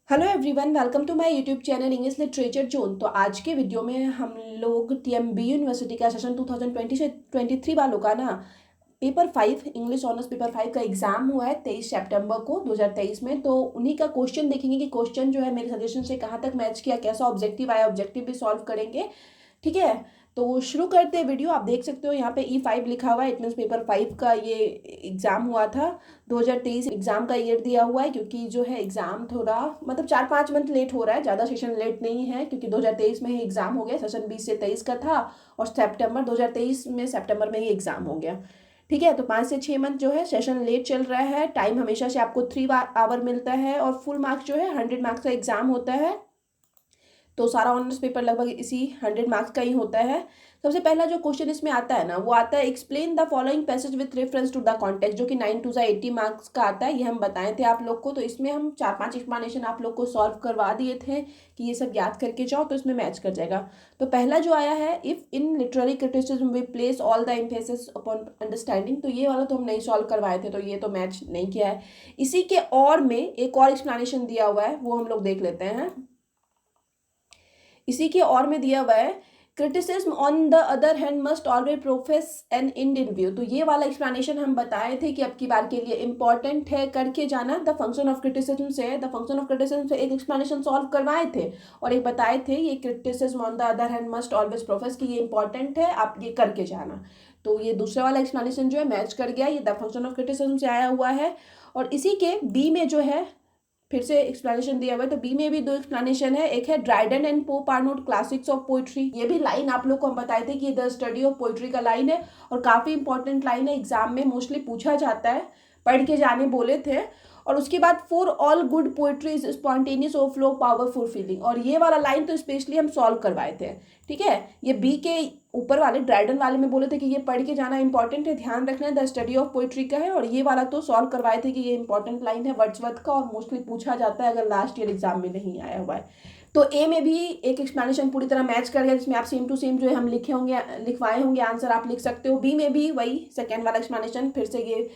Hello everyone, welcome to my YouTube channel English literature zone. तो आज के video में हम लोग टीएमबी यूनिवर्सिटी का सेशन 2020 से 23 वालों का ना पेपर 5 इंग्लिश ऑनर्स पेपर 5 का एग्जाम हुआ है 23 सितंबर को 2023 में। तो उन्हीं का क्वेश्चन देखेंगे कि क्वेश्चन जो है मेरे सजेशन से कहाँ तक मैच किया, कैसा ऑब्जेक्टिव आया, ऑब्जेक्टिव भी सॉल्व करेंगे। ठीक है, तो शुरू करते हैं वीडियो। आप देख सकते हो यहाँ पे E5 लिखा हुआ है, इट मीन्स पेपर 5 का ये एग्ज़ाम हुआ था। 2023 एग्ज़ाम का ईयर दिया हुआ है, क्योंकि जो है एग्ज़ाम थोड़ा मतलब 4-5 मंथ लेट हो रहा है, ज़्यादा सेशन लेट नहीं है, क्योंकि 2023 में ही एग्ज़ाम हो गया। सेशन 20 से 23 का था और सितंबर 2023 में सितंबर में ही एग्ज़ाम हो गया। ठीक है, तो 5 से 6 मंथ जो है सेशन लेट चल रहा है। टाइम हमेशा से आपको 3 आवर मिलता है और फुल मार्क्स जो है 100 मार्क्स का एग्ज़ाम होता है। तो सारा ऑनर्स पेपर लगभग इसी 100 मार्क्स का ही होता है। सबसे पहला जो क्वेश्चन इसमें आता है ना, वो आता है explain the following passage with reference to the context, जो कि 9 to 80 मार्क्स का आता है। ये हम बताए थे आप लोग को। तो इसमें हम 4-5 एक्सप्लेनेशन आप लोग को सॉल्व करवा दिए थे कि ये सब याद करके जाओ, तो इसमें मैच कर जाएगा। तो पहला जो आया है, if in literary criticism we place all the emphasis upon understanding, तो ये वाला तो हम नहीं सॉल्व करवाए थे, तो ये तो मैच नहीं किया है। इसी के और में एक और एक्सप्लेनेशन दिया हुआ है, वो हम लोग देख लेते हैं। इसी के और में दिया हुआ है, criticism on the other hand must always profess an Indian view. तो ये वाला एक्सप्लेनेशन हम बताए थे कि अब की बार के लिए इंपॉर्टेंट है, करके जाना। द फंक्शन ऑफ क्रिटिसिज्म से एक एक्सप्लेनेशन सॉल्व करवाए थे और एक बताए थे ये criticism on the other hand must always profess की ये इंपॉर्टेंट है, आप ये करके जाना। तो ये दूसरा वाला एक्सप्लेनेशन जो है मैच कर गया, ये द फंक्शन ऑफ क्रिटिसिज्म से आया हुआ है। और इसी के बी में जो है फिर से एक्सप्लेनेशन दिया हुआ है। तो बी में भी दो एक्सप्लेनेशन है। एक है Dryden and Pope are not classics of poetry. ये भी लाइन आप लोग को हम बताए थे कि ये द स्टडी ऑफ पोइट्री का लाइन है और काफ़ी इंपॉर्टेंट लाइन है, एग्जाम में मोस्टली पूछा जाता है, पढ़ के जाने बोले थे। और उसके बाद for all good poetry is spontaneous overflow powerful feeling, और ये वाला लाइन तो स्पेशली हम सॉल्व करवाए थे। ठीक है, ये बी के ऊपर वाले ड्राइडन वाले में बोले थे कि ये पढ़ के जाना इंपॉर्टेंट है, ध्यान रखना है, द स्टडी ऑफ पोइट्री का है। और ये वाला तो सॉल्व करवाए थे कि ये इंपॉर्टेंट लाइन है वर्ड्सवर्थ का और मोस्टली पूछा जाता है अगर लास्ट ईयर एग्जाम में नहीं आया हुआ है। तो ए में भी एक एक्सप्लेनेशन पूरी तरह मैच कर गया, जिसमें आप सेम टू सेम जो है हम लिखे होंगे, लिखवाए होंगे, आंसर आप लिख सकते हो। बी में भी वही सेकेंड वाला एक्सप्लेनेशन, फिर से ये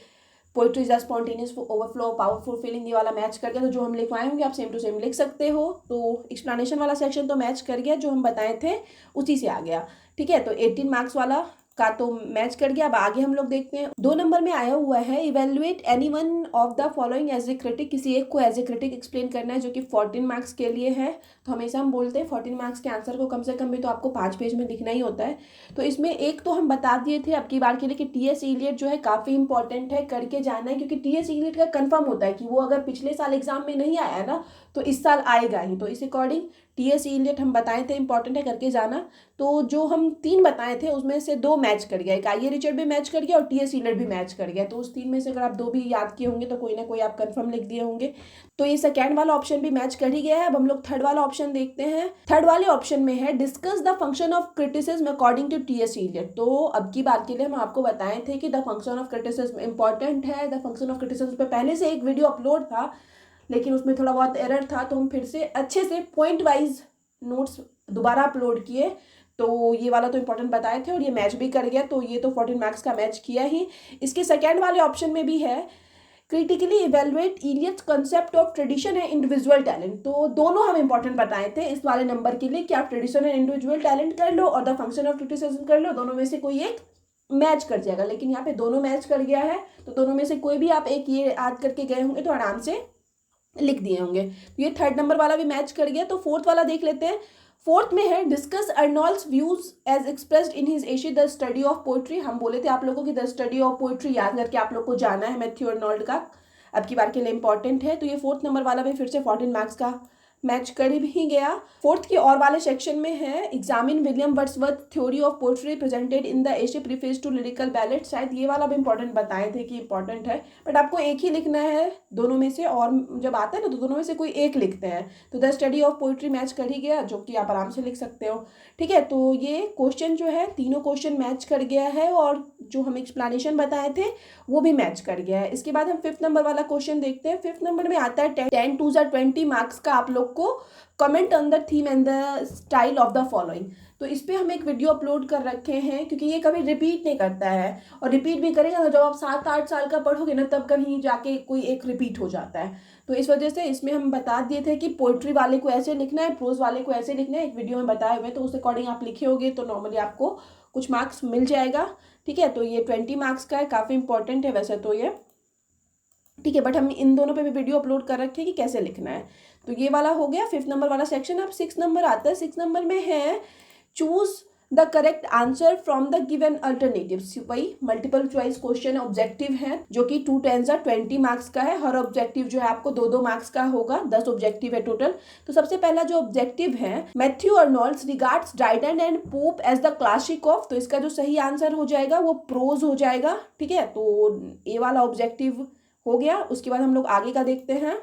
poetry is a spontaneous overflow powerful feeling, ये वाला मैच कर गया। तो जो हम लिखवाए होंगे आप सेम टू सेम लिख सकते हो। तो एक्सप्लेनेशन वाला सेक्शन तो मैच कर गया, जो हम बताए थे उसी से आ गया। ठीक है, तो 18 मार्क्स वाला का तो मैच कर गया। अब आगे हम लोग देखते हैं। 2 नंबर में आया हुआ है, evaluate any one of the following as a critic. किसी एक को एज ए क्रिटिक एक्सप्लेन करना है, जो कि 14 मार्क्स के लिए है। तो हमेशा हम बोलते हैं 14 मार्क्स के आंसर को कम से कम भी तो आपको 5 पेज में लिखना ही होता है। तो इसमें एक तो हम बता दिए थे अब की बार के लिए कि टी.एस. इलियट जो है काफ़ी इंपॉर्टेंट है, करके जाना है, क्योंकि टी.एस. इलियट का कंफर्म होता है कि वो अगर पिछले साल एग्जाम में नहीं आया ना तो इस साल आएगा ही। तो इस अकॉर्डिंग टी.एस. इलियट हम बताए थे इंपॉर्टेंट है, करके जाना। तो जो हम 3 बताए थे उसमें से 2 मैच कर गया, एक आई.ए. रिचर्ड भी मैच कर गया और टी.एस. इलियट भी मैच कर गया। तो उस 3 में से अगर आप 2 भी याद किए होंगे तो कोई ना कोई आप कंफर्म लिख दिए होंगे। तो ये सेकेंड वाला ऑप्शन भी मैच कर ही गया है। अब हम लोग थर्ड वाला ऑप्शन देखते हैं। थर्ड वाले ऑप्शन में है, discuss the function of criticism according to T S. Eliot. तो अब की बात के लिए हम आपको बताए थे कि the function of criticism important है। द फंक्शन ऑफ क्रिटिसिज्म पे पहले से एक वीडियो अपलोड था, लेकिन उसमें थोड़ा बहुत एरर था, तो हम फिर से अच्छे से पॉइंट वाइज नोट्स दोबारा अपलोड किए। तो ये वाला तो इंपॉर्टेंट बताए थे और ये मैच भी कर गया। तो ये तो 14 मार्क्स का मैच किया ही। इसके सेकेंड वाले ऑप्शन में भी है, critically evaluate Eliot's concept of tradition and individual talent. तो दोनों हम इंपॉर्टेंट बताए थे इस वाले नंबर के लिए कि आप ट्रेडिशन एंड इंडिविजुअल टैलेंट कर लो और द फंक्शन ऑफ क्रिटिसिज्म कर लो, दोनों में से कोई एक मैच कर जाएगा। लेकिन यहाँ पे दोनों मैच कर गया है, तो दोनों में से कोई भी आप एक ये याद करके गए होंगे तो आराम से लिख दिए होंगे। तो ये थर्ड नंबर वाला भी मैच कर गया। तो फोर्थ वाला देख लेते हैं। फोर्थ में है, discuss Arnold's views as expressed in his essay the study of poetry. हम बोले थे आप लोगों की द स्टडी ऑफ पोइट्री याद करके आप लोग को जाना है मैथ्यू अर्नॉल्ड का, अब की बार के लिए इंपॉर्टेंट है। तो ये फोर्थ नंबर वाला भी फिर से 14 मार्क्स का मैच कर ही गया। फोर्थ के और वाले सेक्शन में है, examine William Wordsworth theory of poetry presented in the एशे प्रीफेस टू लिरिकल बैलेट। शायद ये वाला भी इंपॉर्टेंट बताए थे कि इंपॉर्टेंट है, बट आपको एक ही लिखना है दोनों में से, और जब आता है ना तो दोनों में से कोई एक लिखते हैं। तो the study of poetry match कर ही गया, जो कि आप आराम से लिख सकते हो। ठीक है, तो ये क्वेश्चन जो है तीनों क्वेश्चन मैच कर गया है और जो हम एक्सप्लेनेशन बताए थे वो भी मैच कर गया है। इसके बाद हम फिफ्थ नंबर वाला क्वेश्चन देखते हैं। फिफ्थ नंबर में आता है 10 to 20 मार्क्स का आप लोग को comment on the theme and the style of the following. तो इस पे हम एक वीडियो अपलोड कर रखे हैं, क्योंकि ये कभी रिपीट नहीं करता है, और रिपीट भी करेगा तो जब आप 7-8 साल का पढ़ोगे ना तब कहीं जाके कोई एक रिपीट हो जाता है। तो इस वजह से इसमें हम बता दिए थे कि पोइट्री वाले को ऐसे लिखना है, प्रोज वाले को ऐसे लिखना है, एक वीडियो में बताए हुए, तो उस अकॉर्डिंग आप लिखे होगे तो नॉर्मली आपको कुछ मार्क्स मिल जाएगा। ठीक है, तो ये 20 मार्क्स का है, काफ़ी इंपॉर्टेंट है वैसे तो ये। ठीक है, बट हम इन दोनों पे भी वीडियो अपलोड कर रखे हैं कि कैसे लिखना है। तो ये वाला हो गया 5th नंबर वाला सेक्शन। अब 6 नंबर आता है। 6 नंबर में है choose the correct answer from the given alternatives. वही मल्टीपल चॉइस क्वेश्चन ऑब्जेक्टिव है, जो कि 2 10 20 मार्क्स का है। हर ऑब्जेक्टिव जो है आपको 2-2 मार्क्स का होगा, 10 ऑब्जेक्टिव है टोटल। तो सबसे पहला जो ऑब्जेक्टिव है, Matthew Arnold's regards Dryden and Pope as the classic of, तो इसका जो सही आंसर हो जाएगा वो प्रोज हो जाएगा। ठीक है, तो ये वाला ऑब्जेक्टिव हो गया। उसके बाद हम लोग आगे का देखते हैं।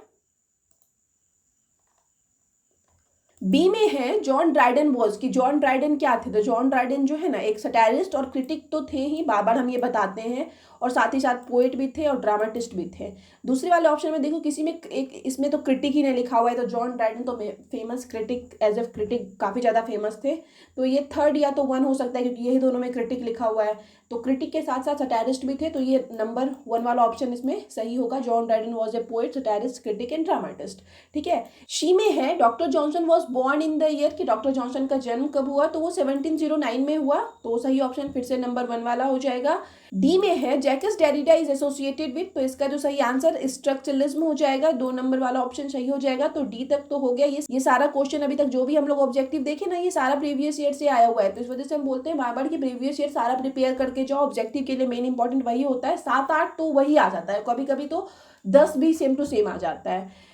बी में है जॉन ड्राइडन वॉज, कि जॉन ड्राइडन क्या थे, तो जॉन ड्राइडन जो है ना एक सटायरिस्ट और क्रिटिक तो थे ही, बार बार हम ये बताते हैं, और साथ ही साथ पोएट भी थे और ड्रामाटिस्ट भी थे। दूसरे वाले ऑप्शन में देखो किसी में एक, इसमें तो क्रिटिक ही नहीं लिखा हुआ है, तो जॉन ड्राइडन तो famous critic, as a critic काफ़ी ज़्यादा फेमस थे। तो ये 3rd या तो 1 हो सकता है, क्योंकि यही दोनों में क्रिटिक लिखा हुआ है। तो क्रिटिक के साथ साथ सटायरिस्ट भी थे, तो ये नंबर 1 वाला ऑप्शन इसमें सही होगा। John Dryden was a poet, satirist, critic and dramatist. ठीक है, शी में है doctor Johnson was born in the year, कि डॉक्टर जॉनसन का जन्म कब हुआ, तो वो 1709 में हुआ। तो सही ऑप्शन फिर से नंबर 1 वाला हो जाएगा। डी में है Jacques Derrida is associated with, तो इसका जो सही आंसर स्ट्रक्चरलिज्म हो जाएगा। 2 नंबर वाला ऑप्शन सही हो जाएगा। तो डी तक तो हो गया। ये सारा क्वेश्चन अभी तक जो भी हम लोग ऑब्जेक्टिव देखे ना, ये सारा प्रीवियस ईयर से आया हुआ है। तो इस वजह से हम बोलते हैं बार बार कि प्रीवियस ईयर सारा प्रिपेयर करके जाओ। ऑब्जेक्टिव के लिए मेन इंपॉर्टेंट वही होता है। 7-8 तो वही आ जाता है, कभी कभी तो 10 भी सेम टू सेम आ जाता है।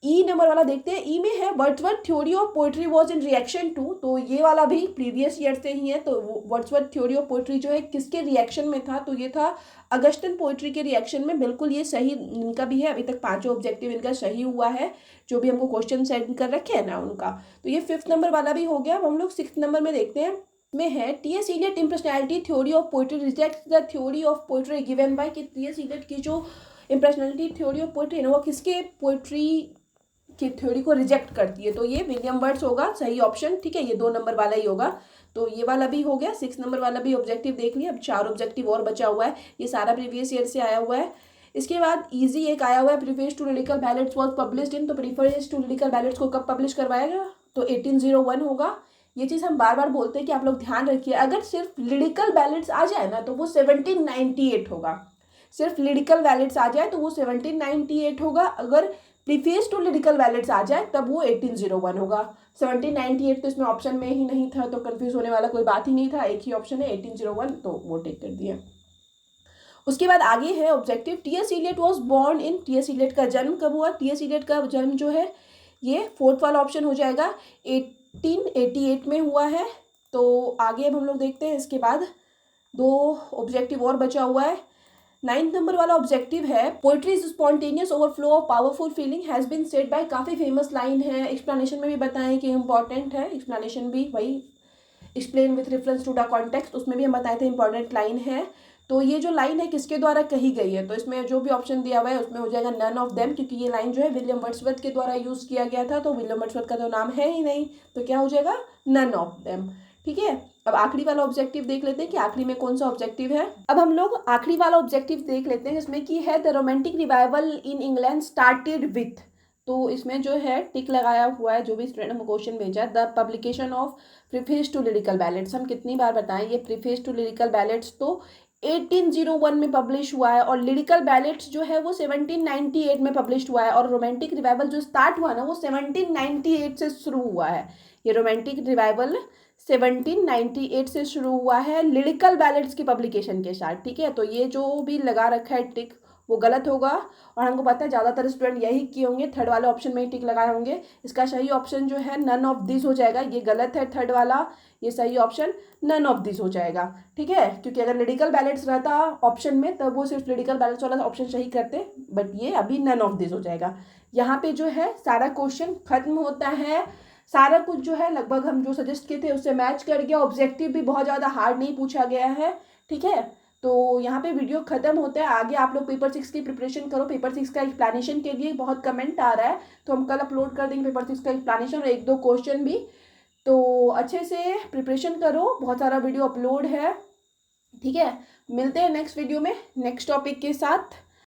ई नंबर वाला देखते हैं। ई में है Wordsworth theory of poetry was in reaction to, तो ये वाला भी प्रीवियस ईयर से ही है। तो वर्ड्सवर्थ थ्योरी ऑफ पोइट्री जो है किसके रिएक्शन में था, तो ये था अगस्टन पोइट्री के रिएक्शन में। बिल्कुल ये सही इनका भी है। अभी तक 5 ऑब्जेक्टिव इनका सही हुआ है, जो भी हमको क्वेश्चन सेंड कर रखे हैं ना उनका। तो ये 5th नंबर वाला भी हो गया। अब हम लोग 6th नंबर में देखते हैं। में है T S. Eliot impersonality theory of poetry reject the theory of poetry given by, कि टी.एस. इलियट की जो इम्पर्सनैलिटी थ्योरी ऑफ पोइट्री है ना, वो किसके पोइट्री की थ्योरी को रिजेक्ट करती है, तो ये विलियम वर्ड्स होगा सही ऑप्शन। ठीक है, ये 2 नंबर वाला ही होगा। तो ये वाला भी हो गया। 6 नंबर वाला भी ऑब्जेक्टिव देख लिया। अब 4 ऑब्जेक्टिव और बचा हुआ है। ये सारा प्रीवियस ईयर से आया हुआ है। इसके बाद इजी एक आया हुआ है, preface to lyrical ballads was published in, तो प्रीफेस टू लिरिकल बैलेट्स को कब पब्लिश करवाया गया, तो 1801 होगा। ये चीज़ हम बार बार बोलते हैं कि आप लोग ध्यान रखिए, अगर सिर्फ लिरिकल बैलेट्स आ जाए ना तो वो 1798 होगा। सिर्फ लिरिकल बैलेट्स आ जाए तो वो 1798 होगा। अगर प्रीफेस टू लिरिकल बैलेट्स आ जाए तब वो 1801 होगा। 1798 तो इसमें ऑप्शन में ही नहीं था, तो कंफ्यूज होने वाला कोई बात ही नहीं था। एक ही ऑप्शन है 1801, तो वो टिक कर दिया। उसके बाद आगे है objective T S. Eliot was born in, T S. Eliot का जन्म कब हुआ। टी.एस. इलियट का जन्म जो है ये 4th वाला ऑप्शन हो जाएगा, 1888 में हुआ है। तो आगे अब हम लोग देखते हैं। इसके बाद 2 ऑब्जेक्टिव और बचा हुआ है। 9th नंबर वाला ऑब्जेक्टिव है poetry is spontaneous overflow of powerful feeling has been said by, काफ़ी फेमस लाइन है। एक्सप्लेनेशन में भी बताएं कि इंपॉर्टेंट है, एक्सप्लेनेशन भी वही explain with reference to the context, उसमें भी हम बताए थे इंपॉर्टेंट लाइन है। तो ये जो लाइन है किसके द्वारा कही गई है, तो इसमें जो भी ऑप्शन दिया हुआ है उसमें हो जाएगा नन ऑफ देम, क्योंकि ये लाइन जो है विलियम वर्ड्सवर्थ के द्वारा यूज़ किया गया था। तो विलियम वर्ड्सवर्थ का तो नाम है ही नहीं, तो क्या हो जाएगा नन ऑफ देम। ठीक है, अब आखिरी वाला ऑब्जेक्टिव देख लेते हैं कि आखिरी में कौन सा ऑब्जेक्टिव है। अब हम लोग आखिरी वाला ऑब्जेक्टिव देख लेते हैं, जिसमें कि है the romantic revival in England started with, तो इसमें जो है टिक लगाया हुआ है जो भी स्टूडेंट हमको क्वेश्चन भेजा, the publication of preface to lyrical ballads. हम कितनी बार बताएं, ये प्रीफेस टू लिरिकल बैलेट्स तो 1801 में पब्लिश हुआ है, और लिरिकल बैलेट्स जो है वो 1798 में पब्लिश हुआ है, और रोमांटिक रिवाइवल जो स्टार्ट हुआ ना वो 1798 से शुरू हुआ है। ये रोमांटिक रिवाइवल 1798 से शुरू हुआ है लिरिकल बैलेट्स की पब्लिकेशन के साथ। ठीक है, तो ये जो भी लगा रखा है टिक वो गलत होगा, और हमको पता है ज़्यादातर स्टूडेंट यही किए होंगे, 3rd वाले ऑप्शन में ही टिक लगाए होंगे। इसका सही ऑप्शन जो है नन ऑफ दिस हो जाएगा। ये गलत है 3rd वाला, ये सही ऑप्शन नन ऑफ दिस हो जाएगा। ठीक है, क्योंकि अगर लिरिकल बैलेट्स रहता ऑप्शन में तब वो सिर्फ लिरिकल बैलेट्स वाला ऑप्शन सही करते, बट ये अभी नन ऑफ दिस हो जाएगा। यहाँ पे जो है सारा क्वेश्चन खत्म होता है। सारा कुछ जो है लगभग हम जो सजेस्ट किए थे उससे मैच कर गया। ऑब्जेक्टिव भी बहुत ज़्यादा हार्ड नहीं पूछा गया है। ठीक है, तो यहाँ पे वीडियो खत्म होता है। आगे आप लोग पेपर 6 की प्रिपरेशन करो। पेपर 6 का एक्सप्लेनेशन के लिए बहुत कमेंट आ रहा है, तो हम कल अपलोड कर देंगे पेपर 6 का एक्सप्लेनेशन और 1-2 क्वेश्चन भी। तो अच्छे से प्रिपरेशन करो, बहुत सारा वीडियो अपलोड है, ठीक है। मिलते हैं नेक्स्ट वीडियो में नेक्स्ट टॉपिक के साथ।